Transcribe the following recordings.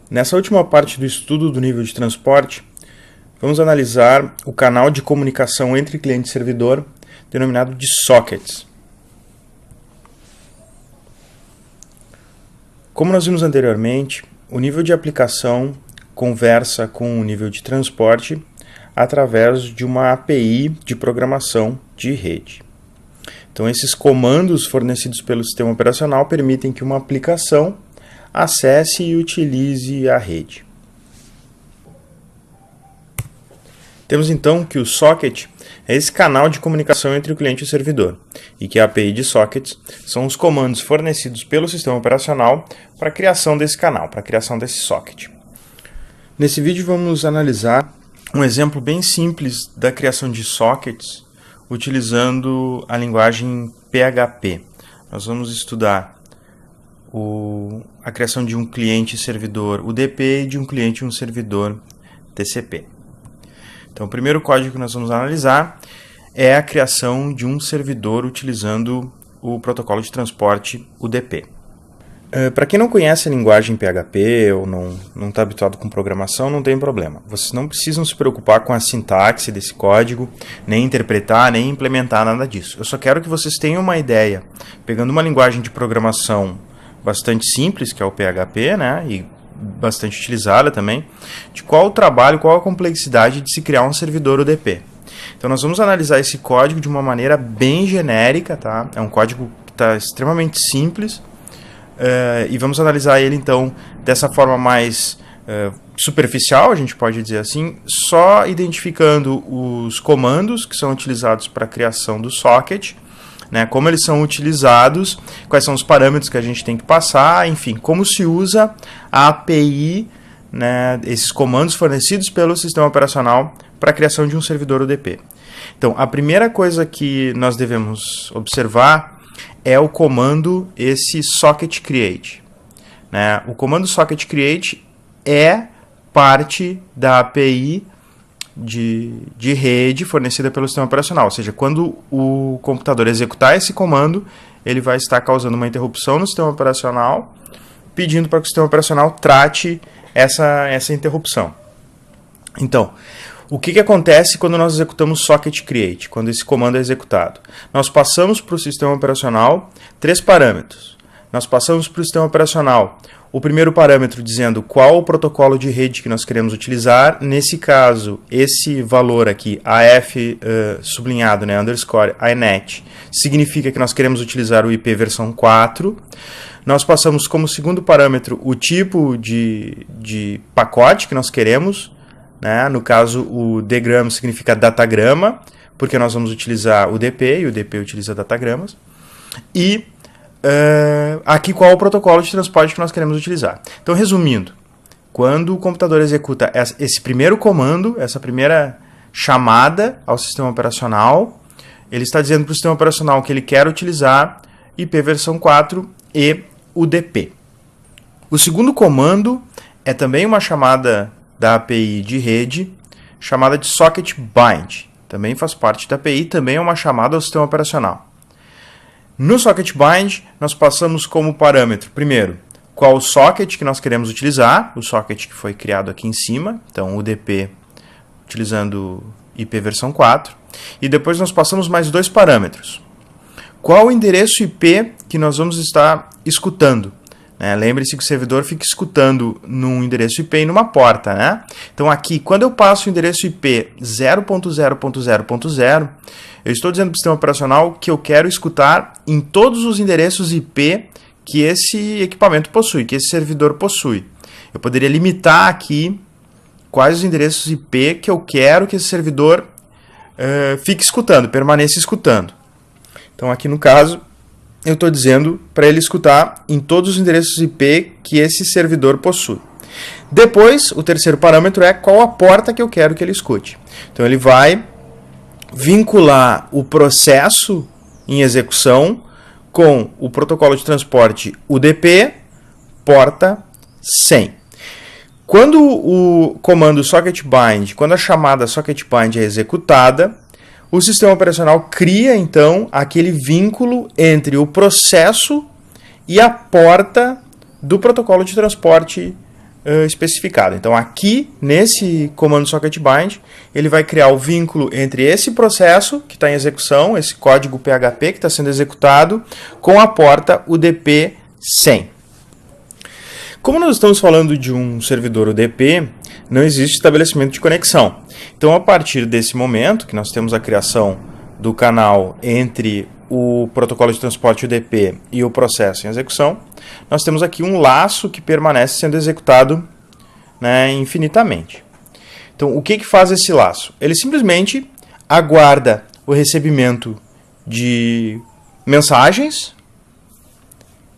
Nessa última parte do estudo do nível de transporte, vamos analisar o canal de comunicação entre cliente e servidor, denominado de sockets. Como nós vimos anteriormente, o nível de aplicação conversa com o nível de transporte através de uma API de programação de rede. Então, esses comandos fornecidos pelo sistema operacional permitem que uma aplicação acesse e utilize a rede. Temos então que o socket é esse canal de comunicação entre o cliente e o servidor, e que a API de sockets são os comandos fornecidos pelo sistema operacional para a criação desse canal, para a criação desse socket. Nesse vídeo vamos analisar um exemplo bem simples da criação de sockets utilizando a linguagem PHP. Nós vamos estudar a criação de um cliente e servidor UDP e de um cliente e um servidor TCP. Então, o primeiro código que nós vamos analisar é a criação de um servidor utilizando o protocolo de transporte UDP. Para quem não conhece a linguagem PHP ou não está habituado com programação, não tem problema. Vocês não precisam se preocupar com a sintaxe desse código, nem interpretar, nem implementar nada disso. Eu só quero que vocês tenham uma ideia, pegando uma linguagem de programação bastante simples, que é o PHP, né, e bastante utilizada também, de qual o trabalho, qual a complexidade de se criar um servidor UDP. Então nós vamos analisar esse código de uma maneira bem genérica, tá? É um código que está extremamente simples, e vamos analisar ele então dessa forma mais superficial, a gente pode dizer assim, só identificando os comandos que são utilizados para a criação do socket, né, como eles são utilizados, quais são os parâmetros que a gente tem que passar, enfim, como se usa a API, né, esses comandos fornecidos pelo sistema operacional para a criação de um servidor UDP. Então, a primeira coisa que nós devemos observar é o comando esse socket create. Né? O comando socket create é parte da API de rede fornecida pelo sistema operacional, ou seja, quando o computador executar esse comando, ele vai estar causando uma interrupção no sistema operacional, pedindo para que o sistema operacional trate essa interrupção. Então, o que acontece quando nós executamos socket create, quando esse comando é executado? Nós passamos para o sistema operacional 3 parâmetros. Nós passamos para o sistema operacional o primeiro parâmetro dizendo qual o protocolo de rede que nós queremos utilizar. Nesse caso, esse valor aqui, AF sublinhado, né, underscore INET, significa que nós queremos utilizar o IP versão 4. Nós passamos como segundo parâmetro o tipo de pacote que nós queremos. Né? No caso, o dgram significa datagrama, porque nós vamos utilizar o DP, e o DP utiliza datagramas. E aqui qual é o protocolo de transporte que nós queremos utilizar. Então, resumindo, quando o computador executa esse primeiro comando, essa primeira chamada ao sistema operacional, ele está dizendo para o sistema operacional que ele quer utilizar IP versão 4 e UDP. O segundo comando é também uma chamada da API de rede, chamada de socket bind. Também faz parte da API, também é uma chamada ao sistema operacional. No socket bind, nós passamos como parâmetro, primeiro, qual o socket que nós queremos utilizar, o socket que foi criado aqui em cima, então o UDP utilizando IP versão 4, e depois nós passamos mais 2 parâmetros. Qual o endereço IP que nós vamos estar escutando? Lembre-se que o servidor fica escutando num endereço IP e numa porta. Né? Então aqui, quando eu passo o endereço IP 0.0.0.0, eu estou dizendo para o sistema operacional que eu quero escutar em todos os endereços IP que esse equipamento possui, que esse servidor possui. Eu poderia limitar aqui quais os endereços IP que eu quero que esse servidor fique escutando, permaneça escutando. Então aqui no caso, eu estou dizendo para ele escutar em todos os endereços IP que esse servidor possui. Depois, o terceiro parâmetro é qual a porta que eu quero que ele escute. Então ele vai vincular o processo em execução com o protocolo de transporte UDP, porta 100. Quando o comando socket bind, quando a chamada socket bind é executada, o sistema operacional cria, então, aquele vínculo entre o processo e a porta do protocolo de transporte especificado. Então aqui, nesse comando socket bind, ele vai criar o vínculo entre esse processo que está em execução, esse código PHP que está sendo executado, com a porta UDP 100. Como nós estamos falando de um servidor UDP, não existe estabelecimento de conexão. Então, a partir desse momento, que nós temos a criação do canal entre o protocolo de transporte UDP e o processo em execução, nós temos aqui um laço que permanece sendo executado, né, infinitamente. Então, o que faz esse laço? Ele simplesmente aguarda o recebimento de mensagens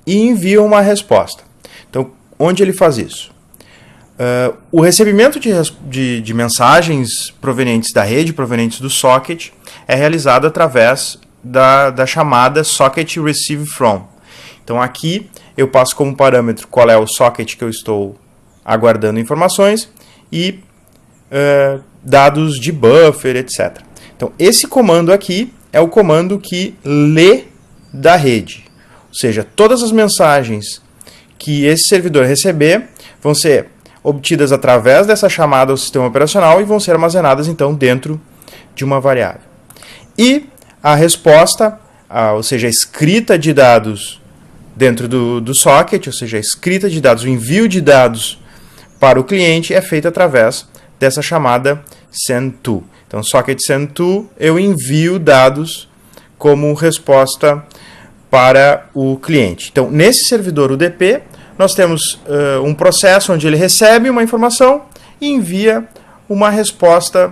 e envia uma resposta. Então, onde ele faz isso? O recebimento de mensagens provenientes da rede, provenientes do socket, é realizado através da chamada socket receive from. Então aqui eu passo como parâmetro qual é o socket que eu estou aguardando informações e dados de buffer, etc. Então esse comando aqui é o comando que lê da rede. Ou seja, todas as mensagens que esse servidor receber vão ser obtidas através dessa chamada ao sistema operacional e vão ser armazenadas então dentro de uma variável. E a resposta, ou seja, a escrita de dados dentro do socket, ou seja, a escrita de dados, o envio de dados para o cliente é feita através dessa chamada send-to. Então, socket send-to, eu envio dados como resposta para o cliente. Então, nesse servidor UDP, nós temos um processo onde ele recebe uma informação e envia uma resposta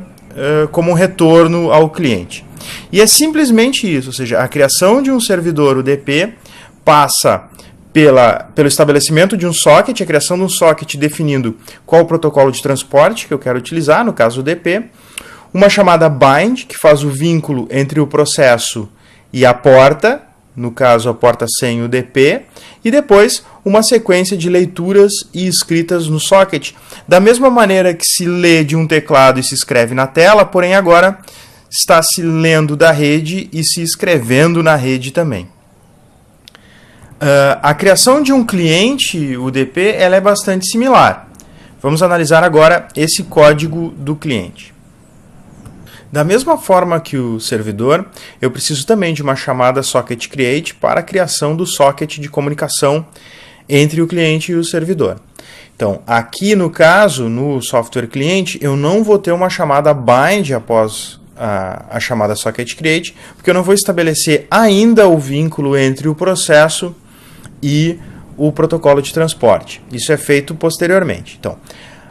como um retorno ao cliente. E é simplesmente isso, ou seja, a criação de um servidor UDP passa pelo estabelecimento de um socket, a criação de um socket definindo qual o protocolo de transporte que eu quero utilizar, no caso UDP, uma chamada bind, que faz o vínculo entre o processo e a porta, no caso a porta 100 UDP, e depois uma sequência de leituras e escritas no socket, da mesma maneira que se lê de um teclado e se escreve na tela, porém agora está se lendo da rede e se escrevendo na rede também. A criação de um cliente UDP ela é bastante similar. Vamos analisar agora esse código do cliente. Da mesma forma que o servidor, eu preciso também de uma chamada socket create para a criação do socket de comunicação entre o cliente e o servidor. Então, aqui no caso, no software cliente, eu não vou ter uma chamada bind após a chamada socket create, porque eu não vou estabelecer ainda o vínculo entre o processo e o protocolo de transporte. Isso é feito posteriormente. Então,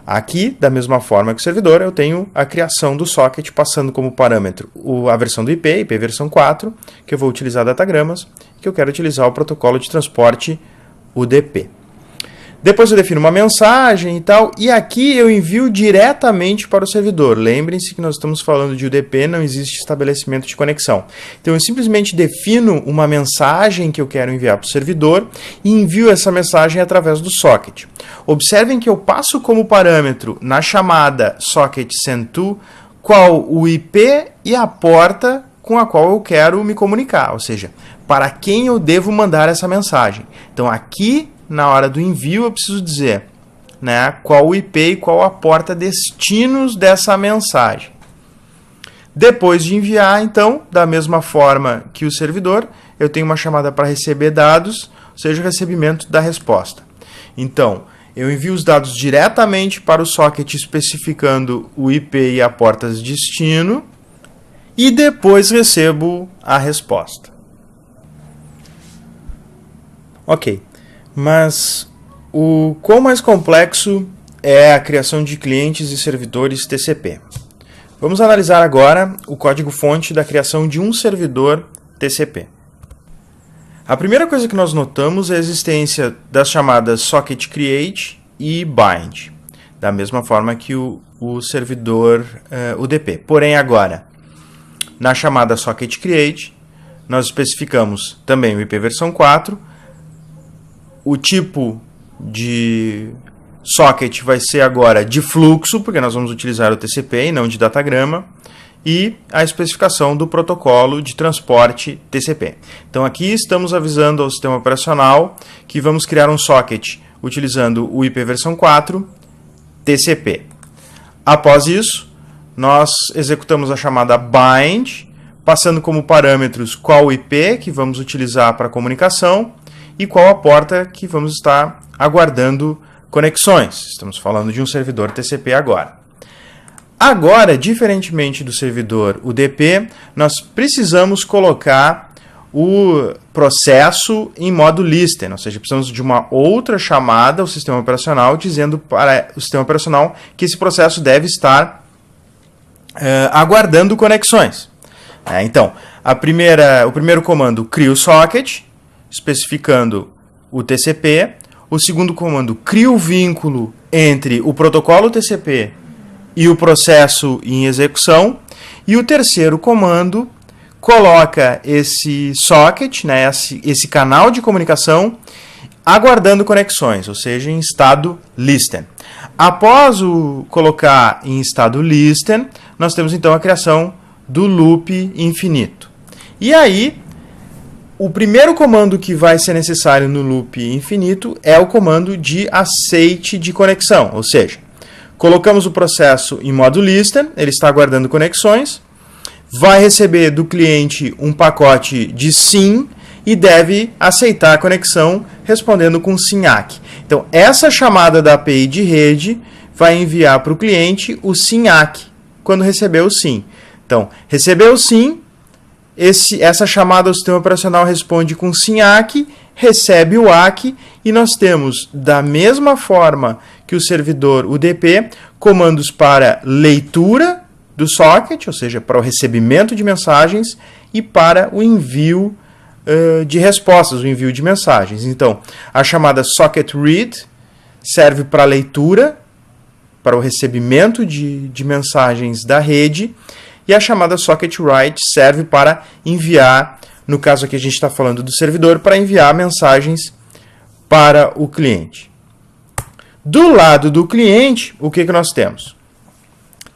aqui, da mesma forma que o servidor, eu tenho a criação do socket passando como parâmetro a versão do IP versão 4, que eu vou utilizar datagramas, que eu quero utilizar o protocolo de transporte UDP. Depois eu defino uma mensagem e tal, e aqui eu envio diretamente para o servidor. Lembrem-se que nós estamos falando de UDP, não existe estabelecimento de conexão. Então eu simplesmente defino uma mensagem que eu quero enviar para o servidor e envio essa mensagem através do socket. Observem que eu passo como parâmetro na chamada socket send-to qual o IP e a porta com a qual eu quero me comunicar, ou seja, para quem eu devo mandar essa mensagem. Então aqui, na hora do envio, eu preciso dizer, né, qual o IP e qual a porta destinos dessa mensagem. Depois de enviar, então, da mesma forma que o servidor, eu tenho uma chamada para receber dados, ou seja, o recebimento da resposta. Então, eu envio os dados diretamente para o socket especificando o IP e a porta de destino e depois recebo a resposta. Ok. Mas o quão mais complexo é a criação de clientes e servidores TCP? Vamos analisar agora o código-fonte da criação de um servidor TCP. A primeira coisa que nós notamos é a existência das chamadas socket create e bind, da mesma forma que o servidor UDP. Porém, agora, na chamada socket create, nós especificamos também o IP versão 4, o tipo de socket vai ser agora de fluxo, porque nós vamos utilizar o TCP e não de datagrama, e a especificação do protocolo de transporte TCP. Então aqui estamos avisando ao sistema operacional que vamos criar um socket utilizando o IP versão 4, TCP. Após isso, nós executamos a chamada bind, passando como parâmetros qual IP que vamos utilizar para a comunicação e qual a porta que vamos estar aguardando conexões. Estamos falando de um servidor TCP agora. Agora, diferentemente do servidor UDP, nós precisamos colocar o processo em modo listen, ou seja, precisamos de uma outra chamada ao sistema operacional dizendo para o sistema operacional que esse processo deve estar aguardando conexões. Então, o primeiro comando cria o socket, especificando o TCP. O segundo comando cria o vínculo entre o protocolo TCP e o processo em execução. E o terceiro comando coloca esse socket, né, esse canal de comunicação, aguardando conexões, ou seja, em estado listen. Após colocar em estado listen, nós temos então a criação do loop infinito. E aí, o primeiro comando que vai ser necessário no loop infinito é o comando de aceite de conexão, ou seja, colocamos o processo em modo listen, ele está aguardando conexões, vai receber do cliente um pacote de SYN e deve aceitar a conexão respondendo com SYN-ACK. Então, essa chamada da API de rede vai enviar para o cliente o SYN-ACK quando receber o SYN. Então, recebeu o SYN, essa chamada ao sistema operacional responde com SYN-ACK, recebe o ACK e nós temos, da mesma forma que o servidor UDP, comandos para leitura do socket, ou seja, para o recebimento de mensagens e para o envio de respostas, o envio de mensagens. Então, a chamada socket read serve para leitura, para o recebimento de mensagens da rede, e a chamada socket write serve para enviar, no caso aqui a gente está falando do servidor, para enviar mensagens para o cliente. Do lado do cliente, o que nós temos?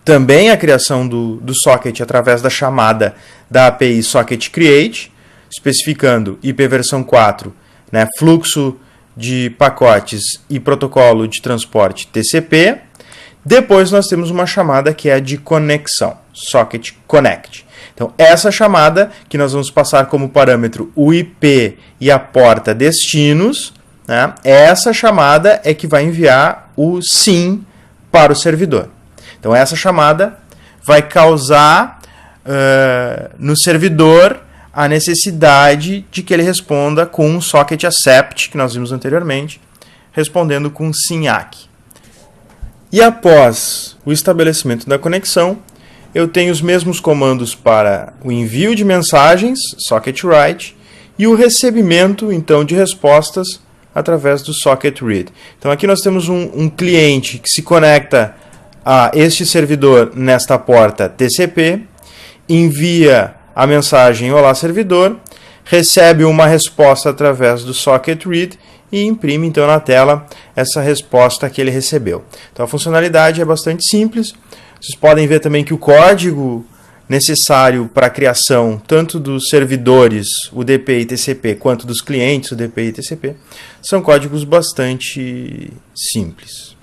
Também a criação do socket através da chamada da API socket create, especificando IP versão 4, né, fluxo de pacotes e protocolo de transporte TCP. Depois nós temos uma chamada que é a de conexão, socket connect. Então, essa chamada, que nós vamos passar como parâmetro o IP e a porta destinos, né, essa chamada é que vai enviar o SYN para o servidor. Então, essa chamada vai causar no servidor a necessidade de que ele responda com um socket accept, que nós vimos anteriormente, respondendo com SYN-ACK. E após o estabelecimento da conexão, eu tenho os mesmos comandos para o envio de mensagens, socket write, e o recebimento, então, de respostas através do socket read. Então, aqui nós temos um cliente que se conecta a este servidor nesta porta TCP, envia a mensagem olá servidor, recebe uma resposta através do socket read e imprime então na tela essa resposta que ele recebeu. Então a funcionalidade é bastante simples. Vocês podem ver também que o código necessário para a criação tanto dos servidores UDP e TCP quanto dos clientes UDP e TCP são códigos bastante simples.